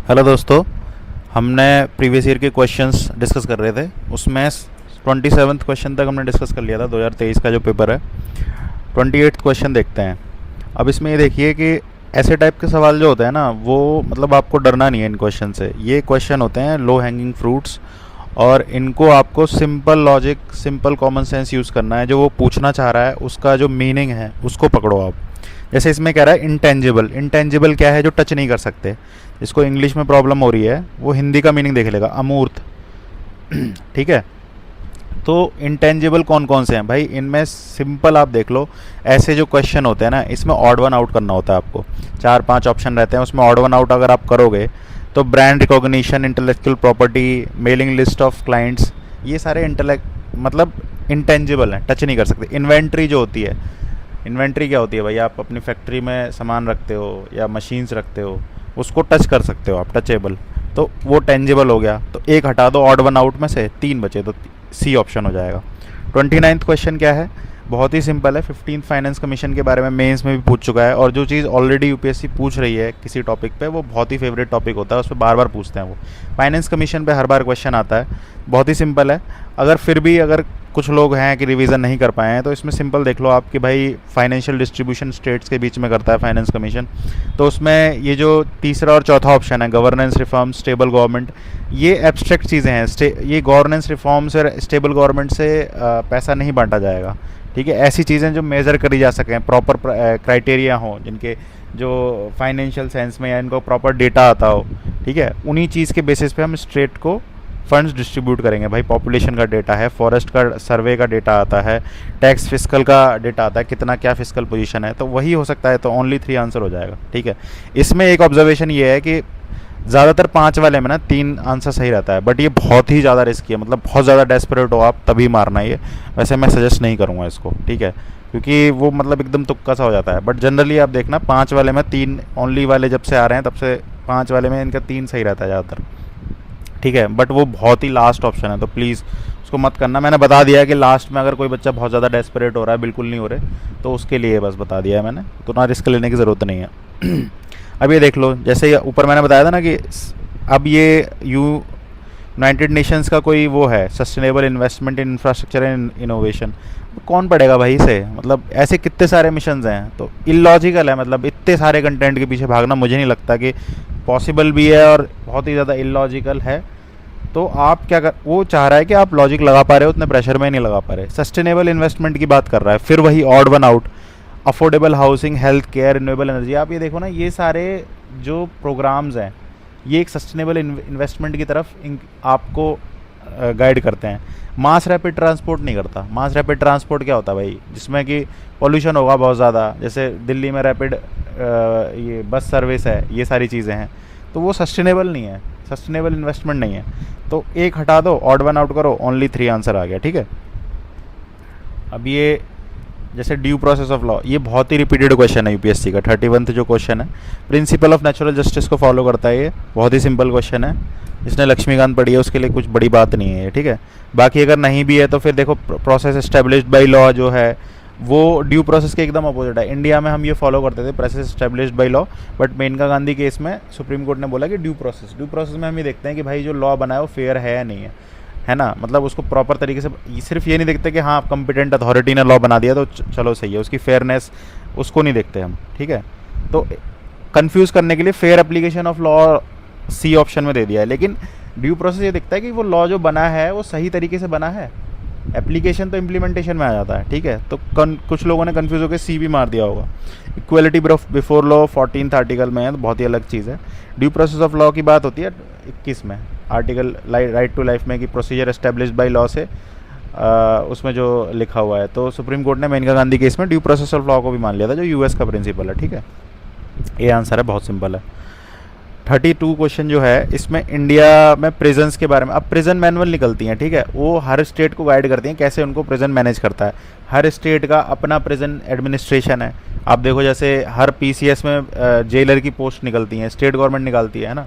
Hello दोस्तों। हमने previous year के क्वेश्चंस डिस्कस कर रहे थे, उसमें 27th क्वेश्चन तक हमने डिस्कस कर लिया था 2023 का जो पेपर है। 28th क्वेश्चन देखते हैं। अब इसमें ये देखिए कि ऐसे टाइप के सवाल जो होते हैं ना, वो मतलब आपको डरना नहीं है इन क्वेश्चन से। ये क्वेश्चन होते हैं लो हैंगिंग फ्रूट्स, और इनको आपको simple logic, simple common sense use करना है। जो वो पूछना चाह रहा है उसका जो मीनिंग है उसको पकड़ो आप। जैसे इसमें कह रहा है इंटेंजिबल। इंटेंजिबल क्या है? जो टच नहीं कर सकते। जिसको इंग्लिश में प्रॉब्लम हो रही है वो हिंदी का मीनिंग देख लेगा, अमूर्त। ठीक है। तो इंटेंजिबल कौन कौन से हैं भाई? इनमें सिंपल आप देख लो, ऐसे जो क्वेश्चन होते हैं ना, इसमें ऑड वन आउट करना होता है आपको। 4-5 ऑप्शन रहते हैं, उसमें ऑड वन आउट अगर आप करोगे तो brand recognition, intellectual property, mailing list of clients, ये सारे मतलब इंटेंजिबल हैं, टच नहीं कर सकते। इन्वेंट्री जो होती है, इन्वेंट्री क्या होती है भाई? आप अपनी फैक्ट्री में सामान रखते हो या मशीन्स रखते हो, उसको टच कर सकते हो आप, टचेबल। तो वो टेंजिबल हो गया। तो एक हटा दो ऑड वन आउट में से, 3 बचे, तो सी ऑप्शन हो जाएगा। 29th क्वेश्चन क्या है? बहुत ही सिंपल है। 15th फाइनेंस कमीशन के बारे में मेंस में भी पूछ चुका है, और जो चीज़ ऑलरेडी यूपीएससी पूछ रही है किसी टॉपिक पे, वो बहुत ही फेवरेट टॉपिक होता है, उस पर बार बार पूछते हैं वो। फाइनेंस कमीशन पे हर बार क्वेश्चन आता है, बहुत ही सिंपल है। अगर कुछ लोग हैं कि रिवीजन नहीं कर पाए हैं, तो इसमें सिंपल देख लो आप कि भाई फाइनेंशियल डिस्ट्रीब्यूशन स्टेट्स के बीच में करता है फाइनेंस कमीशन। तो उसमें ये जो तीसरा और चौथा ऑप्शन है, गवर्नेंस रिफॉर्म, स्टेबल गवर्नमेंट, ये एब्स्ट्रैक्ट चीज़ें हैं। ये गवर्नेंस रिफॉर्म्स और स्टेबल गवर्नमेंट से पैसा नहीं बांटा जाएगा। ठीक है। ऐसी चीज़ें जो मेज़र करी जा सकें, प्रॉपर क्राइटेरिया हों, जिनके जो फाइनेंशियल सेंस में या इनको प्रॉपर डेटा आता हो, ठीक है, उन्हीं चीज़ के बेसिस पे हम स्टेट को फंड्स डिस्ट्रीब्यूट करेंगे। भाई पॉपुलेशन का डेटा है, फॉरेस्ट का सर्वे का डेटा आता है, टैक्स फिस्कल का डेटा आता है, कितना क्या फिस्कल पोजीशन है, तो वही हो सकता है। तो ओनली 3 आंसर हो जाएगा। ठीक है। इसमें एक ऑब्जर्वेशन ये है कि ज़्यादातर 5 वाले में ना 3 आंसर सही रहता है, बट ये बहुत ही ज़्यादा रिस्की है। मतलब बहुत ज़्यादा डेस्परेट हो आप तभी मारना ये। वैसे मैं सजेस्ट नहीं करूँगा इसको, ठीक है, क्योंकि वो मतलब एकदम तुक्का सा हो जाता है। बट जनरली आप देखना 5 वाले में 3 ओनली वाले जब से आ रहे हैं तब से 5 वाले में इनका 3 सही रहता है ज़्यादातर। ठीक है। बट वो बहुत ही लास्ट ऑप्शन है, तो प्लीज़ उसको मत करना। मैंने बता दिया है कि लास्ट में अगर कोई बच्चा बहुत ज़्यादा डेस्परेट हो रहा है, बिल्कुल नहीं हो रहे, तो उसके लिए बस बता दिया है मैंने, तो ना रिस्क लेने की ज़रूरत नहीं है। अब ये देख लो, जैसे ऊपर मैंने बताया था ना कि अब ये यूनाइटेड नेशंस का कोई वो है, sustainable investment in infrastructure and innovation. कौन पढ़ेगा भाई इसे? मतलब ऐसे कितने सारे मिशंस हैं, तो इलॉजिकल है। मतलब इतने सारे कंटेंट के पीछे भागना मुझे नहीं लगता कि पॉसिबल भी है, और बहुत ही ज़्यादा इलॉजिकल है। तो आप क्या कर, वो चाह रहा है कि आप लॉजिक लगा पा रहे हो, उतने प्रेशर में नहीं लगा पा रहे। सस्टेनेबल इन्वेस्टमेंट की बात कर रहा है, फिर वही odd one out, affordable housing, health care, renewable energy. आप ये देखो ना, ये सारे जो प्रोग्राम्स हैं ये एक सस्टेनेबल इन्वेस्टमेंट की तरफ आपको गाइड करते हैं। मास रैपिड ट्रांसपोर्ट नहीं करता। मास रैपिड ट्रांसपोर्ट क्या होता है भाई? जिसमें कि पॉल्यूशन होगा बहुत ज़्यादा, जैसे दिल्ली में रैपिड ये बस सर्विस है, ये सारी चीज़ें हैं, तो वो सस्टेनेबल नहीं है, सस्टेनेबल इन्वेस्टमेंट नहीं है। तो एक हटा दो, ऑड वन आउट करो, ओनली 3 आंसर आ गया। ठीक है। अब ये जैसे ड्यू प्रोसेस ऑफ लॉ, ये बहुत ही रिपीटेड क्वेश्चन है यूपीएससी का। 31th जो क्वेश्चन है, प्रिंसिपल ऑफ नेचुरल जस्टिस को फॉलो करता है। ये बहुत ही सिंपल क्वेश्चन है, जिसने लक्ष्मीकांत पढ़ी है उसके लिए कुछ बड़ी बात नहीं है ये। ठीक है। बाकी अगर नहीं भी है तो फिर देखो, प्रोसेस एस्टेब्लिश्ड बाई लॉ जो है वो ड्यू प्रोसेस के एकदम अपोजिट है। इंडिया में हम ये फॉलो करते थे, process established by law, but Menaka Gandhi case में सुप्रीम कोर्ट ने बोला कि ड्यू प्रोसेस में हम ये देखते हैं कि भाई जो लॉ बना है वो फेयर है या नहीं है ना। मतलब उसको प्रॉपर तरीके से, सिर्फ ये नहीं देखते कि हाँ कंपिटेंट अथॉरिटी ने लॉ बना दिया तो चलो सही है, उसकी फेयरनेस उसको नहीं देखते हम। ठीक है। तो कंफ्यूज करने के लिए fair application of law C option में दे दिया है, लेकिन ड्यू प्रोसेस ये देखता है कि वो लॉ जो बना है वो सही तरीके से बना है। एप्लीकेशन तो इम्प्लीमेंटेशन में आ जाता है। ठीक है। तो कुछ लोगों ने कंफ्यूज होकर सी भी मार दिया होगा। Equality before law 14th article में है, तो बहुत ही अलग चीज़ है। ड्यू प्रोसेस ऑफ लॉ की बात होती है 21 में, आर्टिकल राइट टू लाइफ में, कि प्रोसीजर एस्टेब्लिश्ड बाई लॉ से उसमें जो लिखा हुआ है। तो सुप्रीम कोर्ट ने मेनका गांधी केस में ड्यू प्रोसेस ऑफ लॉ को भी मान लिया था, जो यूएस का प्रिंसिपल है। ठीक है। ये आंसर है, बहुत सिंपल है। 32 क्वेश्चन जो है, इसमें इंडिया में प्रिजन्स के बारे में। अब प्रिजन मैनुअल निकलती हैं, ठीक है, वो हर स्टेट को गाइड करती हैं कैसे उनको प्रिजन मैनेज करता है। हर स्टेट का अपना प्रिजन एडमिनिस्ट्रेशन है। आप देखो जैसे हर पीसीएस में जेलर की पोस्ट निकलती हैं, स्टेट गवर्नमेंट निकालती है ना।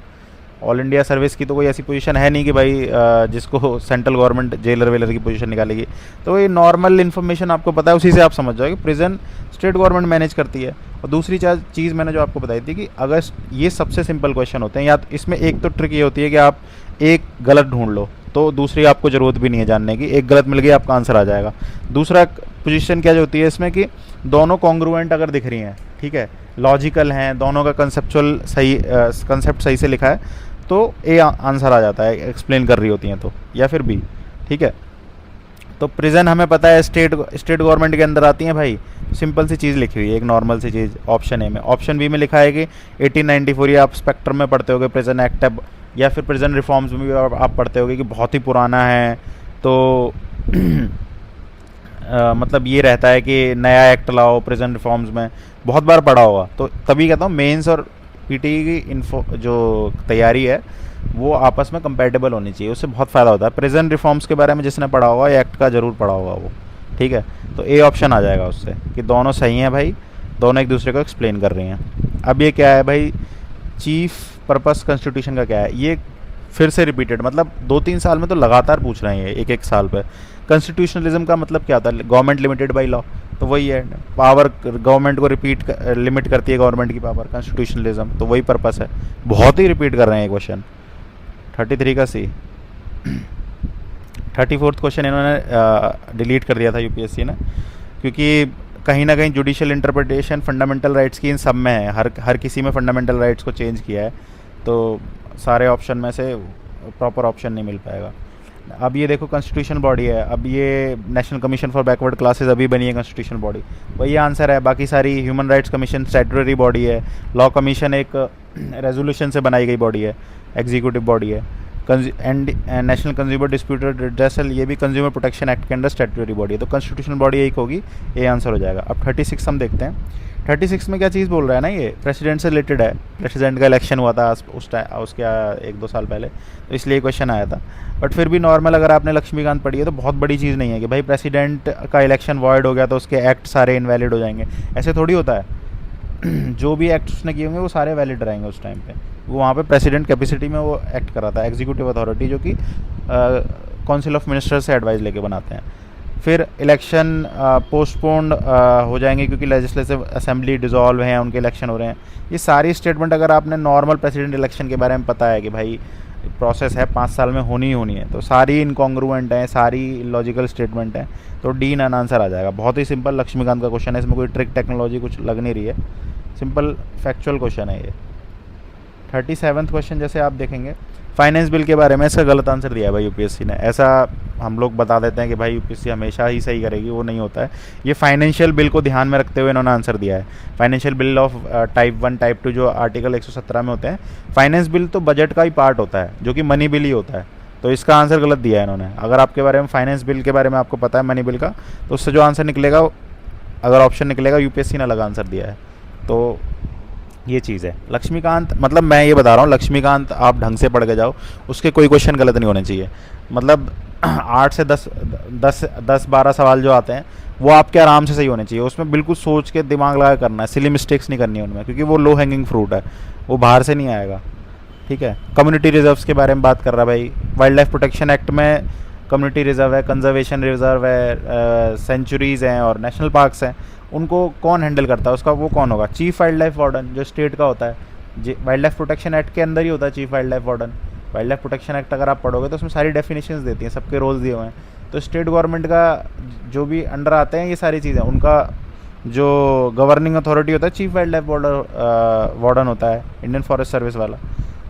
ऑल इंडिया सर्विस की तो कोई ऐसी पोजीशन है नहीं कि भाई जिसको सेंट्रल गवर्नमेंट जेलर वेलर की पोजीशन निकालेगी। तो ये नॉर्मल इन्फॉर्मेशन आपको पता है, उसी से आप समझ जाओगे प्रिजन स्टेट गवर्नमेंट मैनेज करती है। और दूसरी चीज़ मैंने जो आपको बताई थी कि अगर ये सबसे सिंपल क्वेश्चन होते हैं, या इसमें एक तो ट्रिक ये होती है कि आप एक गलत ढूंढ लो तो दूसरी आपको ज़रूरत भी नहीं है जानने की, एक गलत मिल गई आपका आंसर आ जाएगा। दूसरा पोजीशन क्या जो होती है इसमें कि दोनों कॉन्ग्रुएंट अगर दिख रही हैं, ठीक है, लॉजिकल हैं, दोनों का कंसेप्चुअल सही कंसेप्ट सही से लिखा है, तो ए आंसर आ जाता है, एक्सप्लेन कर रही होती हैं तो, या फिर बी। ठीक है, तो प्रिजन हमें पता है स्टेट गवर्नमेंट के अंदर आती हैं भाई। सिंपल सी चीज़ लिखी हुई है, एक normal C cheese option A में। ऑप्शन बी में लिखा है कि 1894, ये आप स्पेक्ट्रम में पढ़ते होगे, प्रिजन एक्ट है, या फिर प्रिजन रिफॉर्म्स में भी आप पढ़ते होगे कि बहुत ही पुराना है। तो मतलब ये रहता है कि नया एक्ट लाओ प्रिजन रिफॉर्म्स में, बहुत बार पढ़ा होगा। तो तभी कहता हूँ मेंस और पीटी की इन्फो जो तैयारी है वो आपस में कंपैटिबल होनी चाहिए, उससे बहुत फ़ायदा होता है। प्रिजन रिफॉर्म्स के बारे में जिसने पढ़ा होगा, एक्ट का ज़रूर पढ़ा होगा वो। ठीक है, तो ए ऑप्शन आ जाएगा उससे कि दोनों सही हैं भाई, दोनों एक दूसरे को एक्सप्लेन कर रही हैं। अब ये क्या है भाई, चीफ पर्पस कॉन्स्टिट्यूशन का क्या है, ये फिर से रिपीटेड, मतलब 2-3 साल में तो लगातार पूछ रहे हैं, एक साल पर। कॉन्स्टिट्यूशनलिज्म का मतलब क्या होता है, गवर्नमेंट लिमिटेड बाई लॉ, तो वही है, पावर गवर्नमेंट को लिमिट करती है गवर्नमेंट की पावर, कॉन्स्टिट्यूशनलिज्म, तो वही पर्पस है। बहुत ही रिपीट कर रहे हैं ये क्वेश्चन। 33 का सी। 34th क्वेश्चन इन्होंने डिलीट कर दिया था यूपीएससी ने, क्योंकि कहीं ना कहीं जुडिशियल इंटरप्रिटेशन फंडामेंटल राइट्स की इन सब में है, हर किसी में फंडामेंटल राइट्स को चेंज किया है, तो सारे ऑप्शन में से प्रॉपर ऑप्शन नहीं मिल पाएगा। अब ये देखो कॉन्स्टिट्यूशन बॉडी है, अब ये national commission for backward classes अभी बनी है कॉन्स्टिट्यूशन बॉडी, वही आंसर है। बाकी सारी human rights commission statutory body है, लॉ कमीशन एक रेजोल्यूशन से बनाई गई बॉडी है, एग्जीक्यूटिव बॉडी है, and national consumer dispute redressal, ये भी कंज्यूमर प्रोटेक्शन एक्ट के अंडर स्टैट्यूटरी बॉडी है। तो कॉन्स्टिट्यूशन बॉडी एक होगी, ये आंसर हो जाएगा। अब 36 हम देखते हैं। 36 में क्या चीज़ बोल रहा है ना, ये प्रेसिडेंट से रिलेटेड है। प्रेसिडेंट का इलेक्शन हुआ था उस टाइम, उसके 1-2 साल पहले, तो इसलिए क्वेश्चन आया था। बट फिर भी नॉर्मल अगर आपने लक्ष्मीकांत पढ़ी है तो बहुत बड़ी चीज़ नहीं है कि भाई प्रेसिडेंट का इलेक्शन वॉइड हो गया तो उसके एक्ट सारे इनवैलिड हो जाएंगे, ऐसे थोड़ी होता है। जो भी एक्ट उसने किए होंगे वो सारे वैलिड रहेंगे उस टाइम पे। वो वहाँ पे प्रेसिडेंट कैपेसिटी में वो एक्ट कर रहा था, एग्जीक्यूटिव अथॉरिटी, जो कि काउंसिल ऑफ मिनिस्टर से एडवाइस लेके बनाते हैं। फिर इलेक्शन पोस्टपोन्ड हो जाएंगे क्योंकि लेजिस्लेटिव असेंबली डिसॉल्व हैं, उनके इलेक्शन हो रहे हैं। ये सारी स्टेटमेंट अगर आपने नॉर्मल प्रेसिडेंट इलेक्शन के बारे में पता है कि भाई प्रोसेस है 5 साल में होनी ही होनी है, तो सारी इनकॉन्ग्रुएंट हैं, सारी लॉजिकल स्टेटमेंट हैं, तो डी नन आंसर आ जाएगा। बहुत ही सिंपल लक्ष्मीकांत का क्वेश्चन है, इसमें कोई ट्रिक टेक्नोलॉजी कुछ लग नहीं रही है, सिंपल फैक्चुअल क्वेश्चन है ये। 37th क्वेश्चन जैसे आप देखेंगे, फाइनेंस बिल के बारे में इसका गलत आंसर दिया है भाई यूपीएससी ने। ऐसा हम लोग बता देते हैं कि भाई यूपीएससी हमेशा ही सही करेगी, वो नहीं होता है। ये फाइनेंशियल बिल को ध्यान में रखते हुए इन्होंने आंसर दिया है। Financial bill of type 1 type 2 जो आर्टिकल 117 में होते हैं, फाइनेंस बिल तो बजट का ही पार्ट होता है, जो कि मनी बिल ही होता है, तो इसका आंसर गलत दिया है इन्होंने। अगर आपके बारे में फाइनेंस बिल के बारे में आपको पता है मनी बिल का, तो उससे जो आंसर निकलेगा, अगर ऑप्शन निकलेगा, यूपीएससी ने अलग आंसर दिया है। तो ये चीज़ है। लक्ष्मीकांत, मतलब मैं ये बता रहा हूँ, लक्ष्मीकांत आप ढंग से पढ़ के जाओ, उसके कोई क्वेश्चन गलत नहीं होने चाहिए। मतलब 8 से 10-12 सवाल जो आते हैं वो आपके आराम से सही होने चाहिए, उसमें बिल्कुल सोच के दिमाग लगा करना है, सिली मिस्टेक्स नहीं करनी है उनमें, क्योंकि वो लो हैंगिंग फ्रूट है, वो बाहर से नहीं आएगा। ठीक है, कम्युनिटी रिजर्व्स के बारे में बात कर रहा है भाई। वाइल्ड लाइफ प्रोटेक्शन एक्ट में कम्युनिटी रिजर्व है, कंजर्वेशन रिजर्व है, सेंचुरीज़ हैं और नेशनल पार्क्स हैं, उनको कौन हैंडल करता है, उसका वो कौन होगा, चीफ वाइल्ड लाइफ वार्डन, जो स्टेट का होता है। वाइल्ड लाइफ प्रोटेक्शन एक्ट के अंदर ही होता है chief wild life warden. Wild life protection act अगर आप पढ़ोगे तो उसमें सारी डेफिनेशंस देती हैं, सबके रोल्स दिए हुए हैं। तो स्टेट गवर्नमेंट का जो भी अंडर आते हैं ये सारी चीज़ें, उनका जो गवर्निंग अथॉरिटी होता है चीफ वाइल्ड लाइफ वार्डन होता है, इंडियन फॉरेस्ट सर्विस वाला।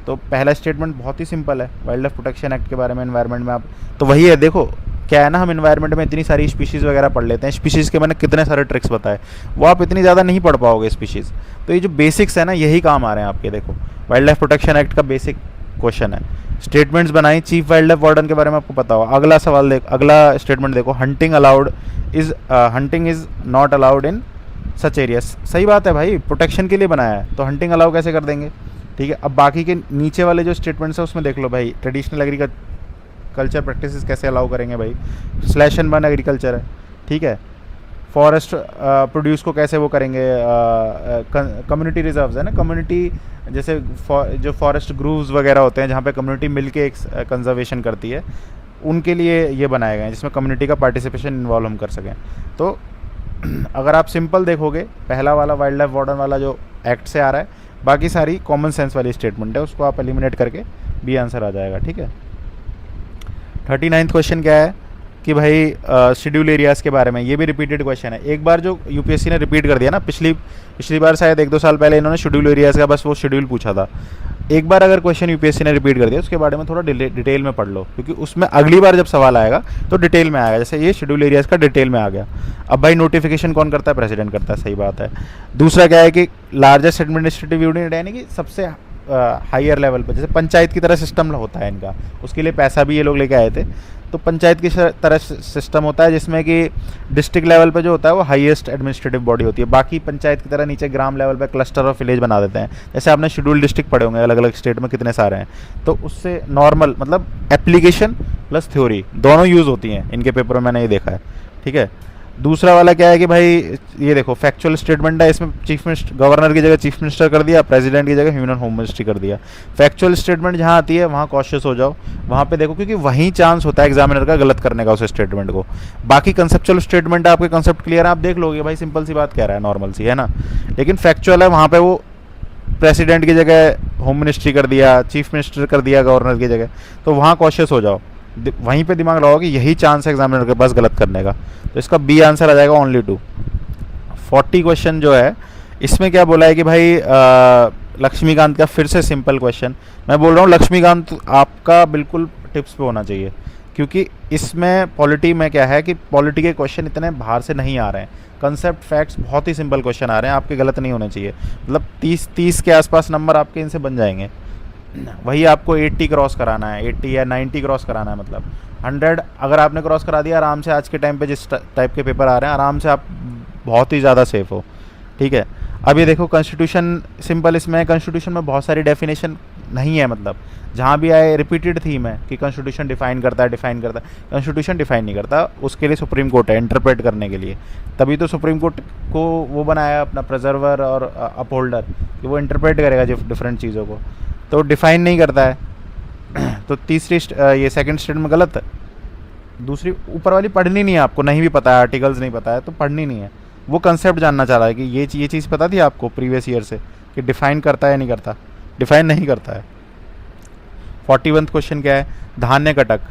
तो पहला स्टेटमेंट बहुत ही सिंपल है वाइल्ड लाइफ प्रोटेक्शन एक्ट के बारे में, एनवायरनमेंट में आप, तो वही है। देखो क्या है ना, हम एनवायरनमेंट में इतनी सारी स्पीशीज़ वगैरह पढ़ लेते हैं, स्पीशीज़ के मैंने कितने सारे ट्रिक्स बताए, वो आप इतनी ज़्यादा नहीं पढ़ पाओगे स्पीशीज़। तो ये जो बेसिक्स है ना, यही काम आ रहे हैं आपके। देखो वाइल्ड लाइफ प्रोटेक्शन एक्ट का बेसिक क्वेश्चन है, स्टेटमेंट्स बनाई, चीफ वाइल्ड लाइफ वार्डन के बारे में आपको पता हो। अगला सवाल देख, अगला स्टेटमेंट देखो, hunting is not allowed in such areas. सही बात है भाई, प्रोटेक्शन के लिए बनाया है, तो हंटिंग अलाउ कैसे कर देंगे। ठीक है, अब बाकी के नीचे वाले जो स्टेटमेंट्स है उसमें देख लो भाई, ट्रेडिशनल एग्रीकल्चर प्रैक्टिसेस कैसे अलाउ करेंगे भाई, /1 एग्रीकल्चर है। ठीक है, फॉरेस्ट प्रोड्यूस को कैसे वो करेंगे, कम्युनिटी रिजर्व्स है ना, कम्युनिटी जैसे जो फॉरेस्ट ग्रूव्स वगैरह होते हैं जहाँ पे कम्युनिटी मिलके एक कंजर्वेशन करती है, उनके लिए ये बनाए गए हैं जिसमें कम्युनिटी का पार्टिसिपेशन इन्वॉल्व हम कर सकें। तो अगर आप सिंपल देखोगे, पहला वाला वाइल्ड लाइफ वार्डन वाला जो एक्ट से आ रहा है, बाकी सारी कॉमन सेंस वाली स्टेटमेंट है, उसको आप एलिमिनेट करके बी आंसर आ जाएगा। ठीक है। 39th क्वेश्चन क्या है कि भाई शेड्यूल एरियाज़ के बारे में, ये भी रिपीटेड क्वेश्चन है। एक बार जो यूपीएससी ने रिपीट कर दिया ना, पिछली बार शायद 1-2 साल पहले इन्होंने शेड्यूल एरियाज़ का बस वो शेड्यूल पूछा था। एक बार अगर क्वेश्चन यूपीएससी ने रिपीट कर दिया, उसके बारे में थोड़ा डिटेल में पढ़ लो, क्योंकि उसमें अगली बार जब सवाल आएगा तो डिटेल में आएगा। जैसे ये शेड्यूल एरियाज़ का डिटेल में आ गया। अब भाई नोटिफिकेशन कौन करता है? प्रेसिडेंट करता है, सही बात है। दूसरा क्या है कि लार्जेस्ट एडमिनिस्ट्रेटिव यूनिट, यानी कि सबसे हायर लेवल पर, जैसे पंचायत की तरह सिस्टम होता है इनका, उसके लिए पैसा भी ये लोग लेके आए थे। तो पंचायत की तरह सिस्टम होता है जिसमें कि डिस्ट्रिक्ट लेवल पे जो होता है वो हाईएस्ट एडमिनिस्ट्रेटिव बॉडी होती है। बाकी पंचायत की तरह नीचे ग्राम लेवल पे क्लस्टर ऑफ विलेज बना देते हैं। जैसे आपने शेड्यूल डिस्ट्रिक्ट पढ़े होंगे, अलग अलग स्टेट में कितने सारे हैं, तो उससे नॉर्मल मतलब एप्लीकेशन प्लस थ्योरी दोनों यूज़ होती हैं इनके पेपर में, मैंने ये देखा है। ठीक है। दूसरा वाला क्या है कि भाई ये देखो फैक्चुअल स्टेटमेंट है, इसमें चीफ मिनिस्टर, गवर्नर की जगह चीफ मिनिस्टर कर दिया, प्रेसिडेंट की जगह ह्यूमन होम मिनिस्ट्री कर दिया। फैक्चुअल स्टेटमेंट जहाँ आती है वहाँ कॉशियस हो जाओ, वहाँ पे देखो, क्योंकि वहीं चांस होता है एग्जामिनर का गलत करने का उस स्टेटमेंट को। बाकी कंसेप्चुअल स्टेटमेंट है, आपके कंसेप्ट क्लियर है, आप देख लोगे भाई सिंपल सी बात कह रहा है, नॉर्मल सी है ना। लेकिन फैक्चुअल है, वहाँ पर वो प्रेसिडेंट की जगह होम मिनिस्ट्री कर दिया, चीफ मिनिस्टर कर दिया गवर्नर की जगह, तो वहाँ कॉशियस हो जाओ, वहीं पे दिमाग लगाओ कि यही चांस है एग्जामिनर के पास गलत करने का। तो इसका बी आंसर आ जाएगा ओनली 2। 40 क्वेश्चन जो है इसमें क्या बोला है कि भाई लक्ष्मीकांत का फिर से सिंपल क्वेश्चन। मैं बोल रहा हूँ लक्ष्मीकांत आपका बिल्कुल टिप्स पे होना चाहिए, क्योंकि इसमें पॉलिटी में क्या है कि पॉलिटी के क्वेश्चन इतने बाहर से नहीं आ रहे हैं, कंसेप्ट फैक्ट्स बहुत ही सिंपल क्वेश्चन आ रहे हैं, आपके गलत नहीं होने चाहिए। मतलब 30 के आसपास नंबर आपके इनसे बन जाएंगे। वही आपको 80 क्रॉस कराना है, 80 या 90 क्रॉस कराना है, मतलब 100 अगर आपने क्रॉस करा दिया आराम से, आज के टाइम पे जिस टाइप के पेपर आ रहे हैं आराम से आप बहुत ही ज़्यादा सेफ हो। ठीक है। अब ये देखो कॉन्स्टिट्यूशन सिंपल, इसमें कॉन्स्टिट्यूशन में बहुत सारी डेफिनेशन नहीं है, मतलब जहाँ भी आए रिपीटेड थीम है कि कॉन्स्टिट्यूशन डिफाइन करता है। कॉन्स्टिट्यूशन डिफाइन नहीं करता, उसके लिए सुप्रीम कोर्ट है इंटरप्रेट करने के लिए। तभी तो सुप्रीम कोर्ट को वो बनाया अपना प्रिजर्वर और अपहोल्डर, कि वो इंटरप्रेट करेगा डिफरेंट चीज़ों को, तो डिफाइन नहीं करता है। तो तीसरी ये सेकंड स्टेटमेंट गलत है। दूसरी ऊपर वाली पढ़नी नहीं है आपको, नहीं भी पता है, आर्टिकल्स नहीं पता है तो पढ़नी नहीं है। वो कंसेप्ट जानना चाह रहा है कि ये चीज़ पता थी आपको प्रीवियस ईयर से कि डिफाइन करता है नहीं करता, डिफाइन नहीं करता है। 41 क्वेश्चन क्या है? धान्य कटक।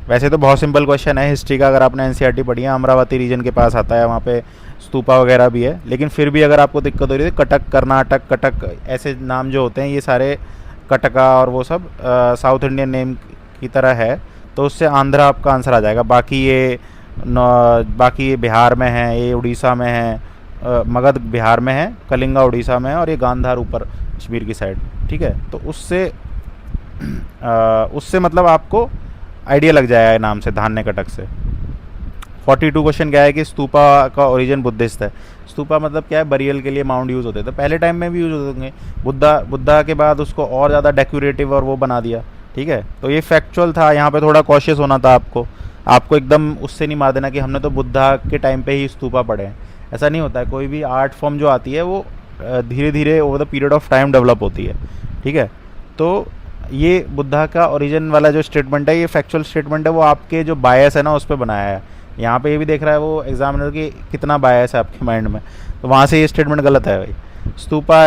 वैसे तो बहुत सिंपल क्वेश्चन है हिस्ट्री का, अगर आपने एनसीईआरटी पढ़ी है, अमरावती रीजन के पास आता है, वहाँ पे स्तूपा वगैरह भी है। लेकिन फिर भी अगर आपको दिक्कत हो रही है, कटक, कर्नाटक, कटक ऐसे नाम जो होते हैं ये सारे कटका और वो सब साउथ इंडियन नेम की तरह है, तो उससे आंध्रा आपका आंसर आ जाएगा। बाकी ये बिहार में है, ये उड़ीसा में है, मगध बिहार में है, कलिंगा उड़ीसा में है, और ये गांधार ऊपर कश्मीर की साइड। ठीक है। तो उससे मतलब आपको आइडिया लग जाएगा नाम से, धान्य कटक से। 42 क्वेश्चन क्या है कि स्तूपा का ओरिजिन बुद्धिस्ट है। स्तूपा मतलब क्या है? बरियल के लिए माउंट यूज़ होते थे, पहले टाइम में भी यूज़ होते होंगे। बुद्धा के बाद उसको और ज़्यादा डेकोरेटिव और वो बना दिया। ठीक है। तो ये फैक्चुअल था, यहाँ पे थोड़ा कॉशियस होना था आपको एकदम उससे नहीं मार देना कि हमने तो बुद्धा के टाइम पे ही स्तूपा पढ़े हैं। ऐसा नहीं होता है, कोई भी आर्ट फॉर्म जो आती है वो धीरे धीरे over the period of time develop होती है। ठीक है। तो ये बुद्धा का ओरिजिन वाला जो स्टेटमेंट है, ये फैक्चुअल स्टेटमेंट है, वो आपके जो बायस है ना उस पर बनाया है। यहाँ पे ये भी देख रहा है वो एग्जामिनर की कितना बायस है आपके माइंड में, तो वहाँ से ये स्टेटमेंट गलत है भाई। स्तूपा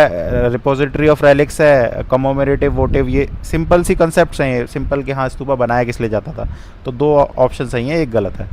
रिपोजिटरी ऑफ रेलिक्स है, कमोमेरेटिव वोटिव, ये सिंपल सी कंसेप्ट हैं, ये सिंपल कि हाँ स्तूपा बनाया किस लिए जाता था। तो 2 ऑप्शन सही हैं, एक गलत है।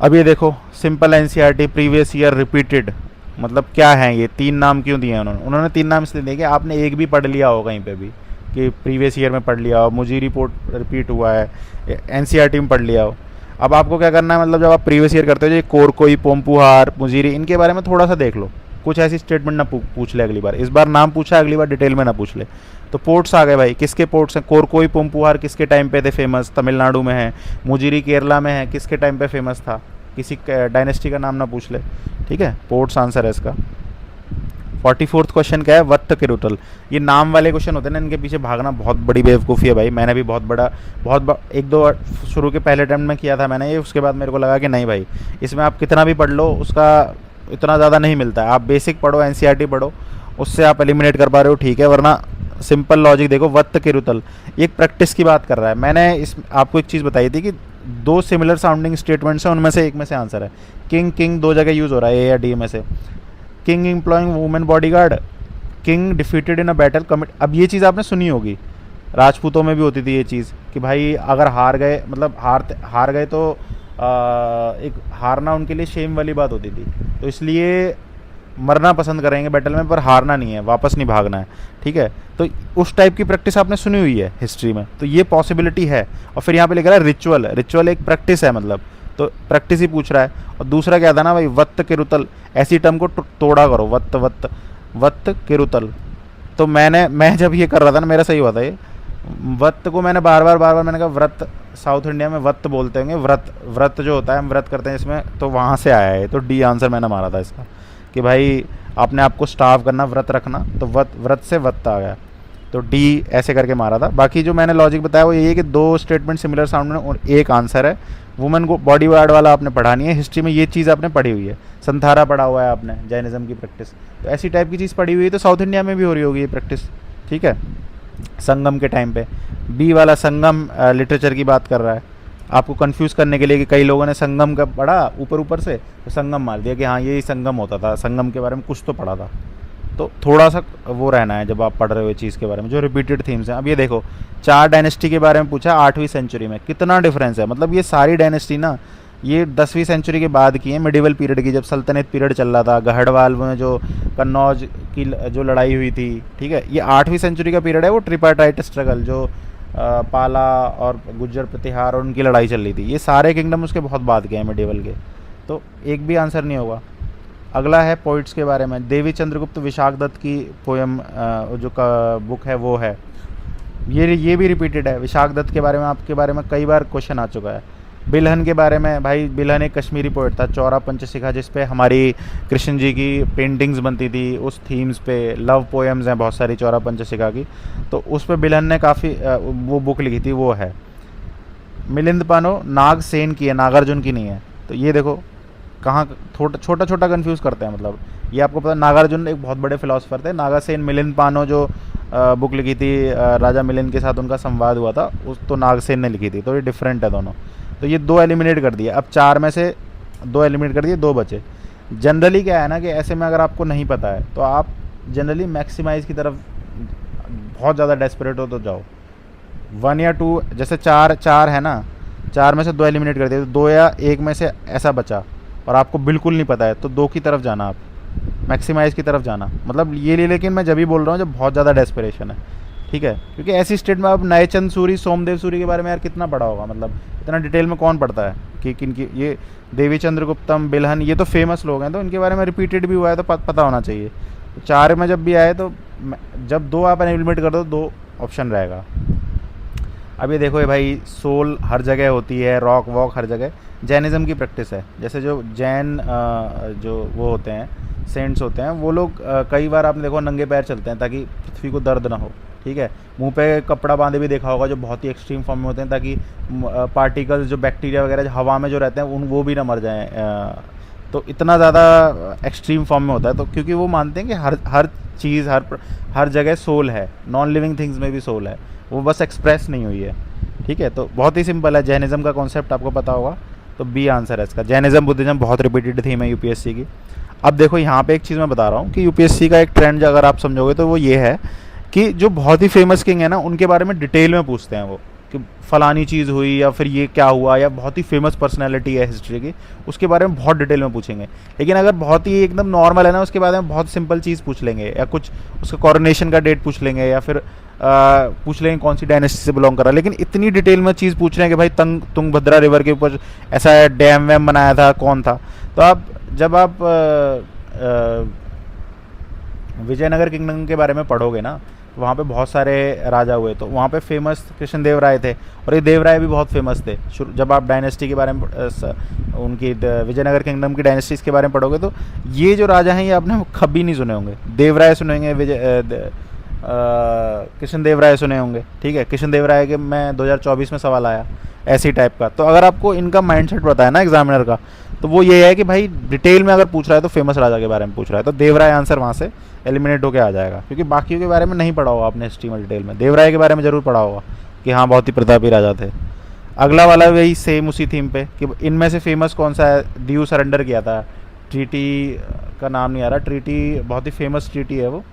अब ये देखो simple NCERT previous year repeated, मतलब क्या है ये? 3 नाम क्यों दिए हैं उन्होंने 3 नाम इसलिए दिए कि आपने एक भी पढ़ लिया हो कहीं पे भी, कि प्रीवियस ईयर में पढ़ लिया हो, मुझे रिपोर्ट रिपीट हुआ है, एनसीईआरटी में पढ़ लिया हो। अब आपको क्या करना है, मतलब जब आप प्रीवियस ईयर करते हो, ये कोरकोई, पोम्पुहार, मुजीरी, इनके बारे में थोड़ा सा देख लो, कुछ ऐसी स्टेटमेंट ना पूछ ले अगली बार। इस बार नाम पूछा, अगली बार डिटेल में ना पूछ ले। तो पोर्ट्स आ गए भाई, किसके पोर्ट्स हैं? कोरकोई, पोम्पुहार किसके टाइम पे थे फेमस? तमिलनाडु में है। मुजीरी केरला में है, किसके टाइम पे फेमस था? किसी डायनेस्टी का नाम ना पूछ ले। ठीक है। पोर्ट्स आंसर है इसका। 44th क्वेश्चन क्या है? वत्त किरुटल। ये नाम वाले क्वेश्चन होते हैं ना, इनके पीछे भागना बहुत बड़ी बेवकूफ़ी है भाई। मैंने भी बहुत 1-2 शुरू के पहले अटेम्प्ट में किया था मैंने ये, उसके बाद मेरे को लगा कि नहीं भाई, इसमें आप कितना भी पढ़ लो उसका इतना ज़्यादा नहीं मिलता है। आप बेसिक पढ़ो, एनसीईआरटी पढ़ो, उससे आप एलिमिनेट कर पा रहे हो ठीक है, वरना सिंपल लॉजिक देखो, वत्त किरुतल, एक प्रैक्टिस की बात कर रहा है। मैंने इस आपको एक चीज़ बताई थी कि दो सिमिलर साउंडिंग स्टेटमेंट्स हैं, उनमें से एक में से आंसर है। किंग किंग दो जगह यूज़ हो रहा है, ए या डी में से। King employing women bodyguard, king defeated in a battle commit. अब ये चीज़ आपने सुनी होगी, राजपूतों में भी होती थी ये चीज़ कि भाई अगर हार गए, मतलब हार गए तो एक हारना उनके लिए शेम वाली बात होती थी, तो इसलिए मरना पसंद करेंगे बैटल में, पर हारना नहीं है, वापस नहीं भागना है, ठीक है। तो उस टाइप की प्रैक्टिस आपने सुनी हुई है हिस्ट्री में, तो ये पॉसिबिलिटी है। और फिर यहाँ पे लिखा है रिचुअल, रिचुअल एक प्रैक्टिस है, मतलब तो प्रैक्टिस ही पूछ रहा है। और दूसरा क्या था ना भाई, वत्त किरुतल, ऐसी टर्म को तोड़ा करो, वत्त वत्त वत्त किरुतल। तो मैं जब ये कर रहा था ना, मेरा सही हुआ था ये, वत्त को मैंने बार बार मैंने कहा व्रत, साउथ इंडिया में वत्त बोलते होंगे, व्रत, व्रत जो होता है हम व्रत करते हैं इसमें, तो वहाँ से आया है। तो डी आंसर मैंने मारा था इसका कि भाई आपने आपको स्टाव करना, व्रत रखना, तो व्रत से वत्त आ गया, तो डी ऐसे करके मारा था। बाकी जो मैंने लॉजिक बताया वो यही है कि दो स्टेटमेंट सिमिलर साउंड में और एक आंसर है। वुमेन को बॉडी गार्ड वाला आपने पढ़ा नहीं है, हिस्ट्री में ये चीज़ आपने पढ़ी हुई है, संथारा पढ़ा हुआ है आपने, जैनिज्म की प्रैक्टिस, तो ऐसी टाइप की चीज़ पढ़ी हुई है, तो साउथ इंडिया में भी हो रही होगी ये प्रैक्टिस, ठीक है। संगम के टाइम पे बी वाला संगम लिटरेचर की बात कर रहा है, आपको कंफ्यूज करने के लिए कि कई लोगों ने संगम का पढ़ा ऊपर से, तो संगम मार दिया कि हाँ यही संगम होता था, संगम के बारे में कुछ तो पढ़ा था। तो थोड़ा सा वो रहना है जब आप पढ़ रहे हो चीज़ के बारे में, जो रिपीटेड थीम्स हैं। अब ये देखो, 4 डायनेस्टी के बारे में पूछा 8वीं सेंचुरी में, कितना डिफरेंस है, मतलब ये सारी डायनेस्टी ना ये 10वीं सेंचुरी के बाद की है, मिडिवल पीरियड की, जब सल्तनत पीरियड चल रहा था, गहड़वाल में जो कन्नौज की जो लड़ाई हुई थी, ठीक है, ये 8वीं सेंचुरी का पीरियड है। वो ट्रिपार्टाइट स्ट्रगल जो पाला और गुज्जर प्रतिहार और उनकी लड़ाई चल रही थी, ये सारे किंगडम उसके बहुत बाद के हैं मिडिवल के, तो एक भी आंसर नहीं होगा। अगला है पोइट्स के बारे में, देवी चंद्रगुप्त विशाख दत्त की पोएम जो का बुक है वो है, ये भी रिपीटेड है। विशाख दत्त के बारे में आपके बारे में कई बार क्वेश्चन आ चुका है। बिल्हन के बारे में, भाई बिल्हन एक कश्मीरी पोइट था, चौरा पंचशिखा, जिस पे हमारी कृष्ण जी की पेंटिंग्स बनती थी, उस थीम्स पे लव पोएम्स हैं बहुत सारी चौरा पंचशिखा की, तो उस पर बिल्हन ने काफ़ी वो बुक लिखी थी, वो है। मिलिंद पानो नागसेन की है, नागार्जुन की नहीं है। तो ये देखो कहाँ छोटा छोटा कन्फ्यूज़ करते हैं, मतलब ये आपको पता, नागार्जुन एक बहुत बड़े फिलोसफर थे, नागासेन मिलिंद पानो जो बुक लिखी थी राजा मिलिंद के साथ उनका संवाद हुआ था, उस तो नागसेन ने लिखी थी, तो ये डिफरेंट है दोनों। तो ये 2 एलिमिनेट कर दिए, अब 4 में से 2 एलिमिनेट कर दिए, 2 बचे। जनरली क्या है ना कि ऐसे में अगर आपको नहीं पता है तो आप जनरली मैक्सिमाइज की तरफ बहुत ज़्यादा डेस्परेट हो तो जाओ, 1 या 2, जैसे 4 है ना, 4 में से 2 एलिमिनेट कर दिए, तो 2 या 1 में से ऐसा बचा और आपको बिल्कुल नहीं पता है, तो 2 की तरफ जाना, आप मैक्सिमाइज की तरफ जाना, मतलब ये ले। लेकिन मैं जब भी बोल रहा हूँ जब बहुत ज़्यादा डेस्परेशन है, ठीक है, क्योंकि ऐसी स्टेट में अब नयचंद सूरी, सोमदेव सूरी के बारे में यार कितना पढ़ा होगा, मतलब इतना डिटेल में कौन पढ़ता है कि किनकी, ये देवी चंद्रगुप्तम, बिल्हन, ये तो फेमस लोग हैं, तो इनके बारे में रिपीटेड भी हुआ है, तो पता होना चाहिए। तो 4 में जब भी आए तो जब 2 आप एलिमिनेट कर दो, 2 ऑप्शन रहेगा। अब ये देखो ये भाई, सोल हर जगह होती है, रॉक वॉक हर जगह, जैनिज़्म की प्रैक्टिस है। जैसे जो जैन जो वो होते हैं, सेंट्स होते हैं, वो लोग कई बार आपने देखो नंगे पैर चलते हैं ताकि पृथ्वी को दर्द ना हो, ठीक है। मुंह पे कपड़ा बांधे भी देखा होगा, जो बहुत ही एक्सट्रीम फॉर्म में होते हैं, ताकि पार्टिकल्स जो बैक्टीरिया वगैरह हवा में जो रहते हैं वो भी ना मर जाएं। तो इतना ज़्यादा एक्सट्रीम फॉर्म में होता है, तो क्योंकि वो मानते हैं कि हर चीज़ हर जगह सोल है, नॉन लिविंग थिंग्स में भी सोल है, वो बस एक्सप्रेस नहीं हुई है, ठीक है। तो बहुत ही सिंपल है, जैनिज़्म का कॉन्सेप्ट आपको पता होगा, तो बी आंसर है इसका। जैनिज़्म बुद्धिज़्म बहुत रिपीटेड थीम है यूपीएससी की। अब देखो यहाँ पे एक चीज़ मैं बता रहा हूँ कि यूपीएससी का एक ट्रेंड अगर आप समझोगे तो वो ये है कि जो बहुत ही फेमस किंग है ना, उनके बारे में डिटेल में पूछते हैं वो, कि फ़लानी चीज़ हुई या फिर ये क्या हुआ, या बहुत ही फेमस पर्सनैलिटी है हिस्ट्री की, उसके बारे में बहुत डिटेल में पूछेंगे। लेकिन अगर बहुत ही एकदम नॉर्मल है ना, उसके बारे में बहुत सिंपल चीज़ पूछ लेंगे, या कुछ उसका कॉरोनेशन का डेट पूछ लेंगे, या फिर पूछ लेंगे कौन सी डायनेस्टी से बिलोंग कर रहा है। लेकिन इतनी डिटेल में चीज़ पूछ रहे हैं कि भाई तुंगभद्रा रिवर के ऊपर ऐसा डैम वैम बनाया था, कौन था। तो आप जब आप विजयनगर किंगडम के बारे में पढ़ोगे ना, वहाँ पे बहुत सारे राजा हुए, तो वहाँ पे फेमस कृष्णदेव राय थे, और ये देव राय भी बहुत फेमस थे। जब आप डायनेस्टी के बारे में उनकी विजयनगर किंगडम की डायनेस्टीज़ के बारे में पढ़ोगे, तो ये जो राजा हैं ये आपने कभी नहीं सुने होंगे। देव राय सुने होंगे, कृष्णदेव राय सुने होंगे, ठीक है। कृष्णदेव राय के में 2024 में सवाल आया ऐसी टाइप का। तो अगर आपको इनका माइंडसेट पता है ना एग्जामिनर का, तो वो ये है कि भाई डिटेल में अगर पूछ रहा है तो फेमस राजा के बारे में पूछ रहा है, तो देव राय आंसर वहाँ से एलिमिनेट होके आ जाएगा, क्योंकि बाकियों के बारे में नहीं पढ़ा होगा आपने हिस्ट्री में डिटेल में। देवराय के बारे में ज़रूर पढ़ा होगा कि हाँ बहुत ही प्रतापी राजा थे। अगला वाला वही सेम उसी थीम पे कि इनमें से फेमस कौन सा है, दीव सरेंडर किया था, ट्रीटी का नाम नहीं आ रहा, ट्रीटी बहुत ही फेमस ट्रीटी है वो,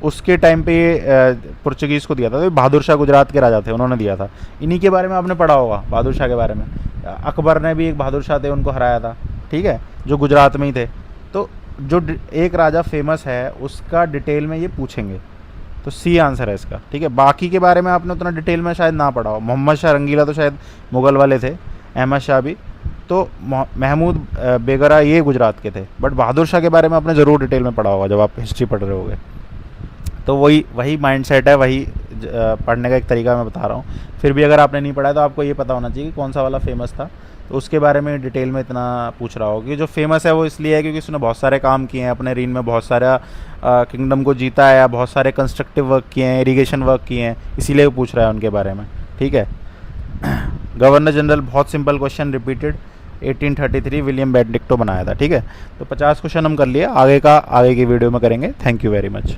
उसके टाइम पे ये पुर्तगीज़ को दिया था। तो बहादुर शाह गुजरात के राजा थे, उन्होंने दिया था। इन्हीं के बारे में आपने पढ़ा होगा, बहादुर शाह के बारे में। अकबर ने भी एक बहादुर शाह थे, उनको हराया था, ठीक है, जो गुजरात में ही थे। तो जो एक राजा फेमस है उसका डिटेल में ये पूछेंगे, तो सी आंसर है इसका, ठीक है। बाकी के बारे में आपने उतना डिटेल में शायद ना पढ़ा हो। मोहम्मद शाह रंगीला तो शायद मुग़ल वाले थे, अहमद शाह भी, तो महमूद बेगरा ये गुजरात के थे। बट बहादुर शाह के बारे में आपने ज़रूर डिटेल में पढ़ा होगा जब आप हिस्ट्री पढ़ रहे होगे। तो वही माइंडसेट है, वही पढ़ने का एक तरीका मैं बता रहा हूँ। फिर भी अगर आपने नहीं पढ़ा है तो आपको ये पता होना चाहिए कि कौन सा वाला फेमस था, तो उसके बारे में डिटेल में इतना पूछ रहा होगा। जो फेमस है वो इसलिए है क्योंकि उसने बहुत सारे काम किए हैं अपने रीन में, बहुत सारा किंगडम को जीता है, बहुत सारे कंस्ट्रक्टिव वर्क किए हैं, इरिगेशन वर्क किए हैं, इसीलिए वो पूछ रहा है उनके बारे में, ठीक है। गवर्नर जनरल, बहुत सिंपल क्वेश्चन, रिपीटेड, 1833 विलियम बेंटिक्टो बनाया था, ठीक है। तो 50 क्वेश्चन हम कर लिए, आगे की वीडियो में करेंगे। Thank you very much.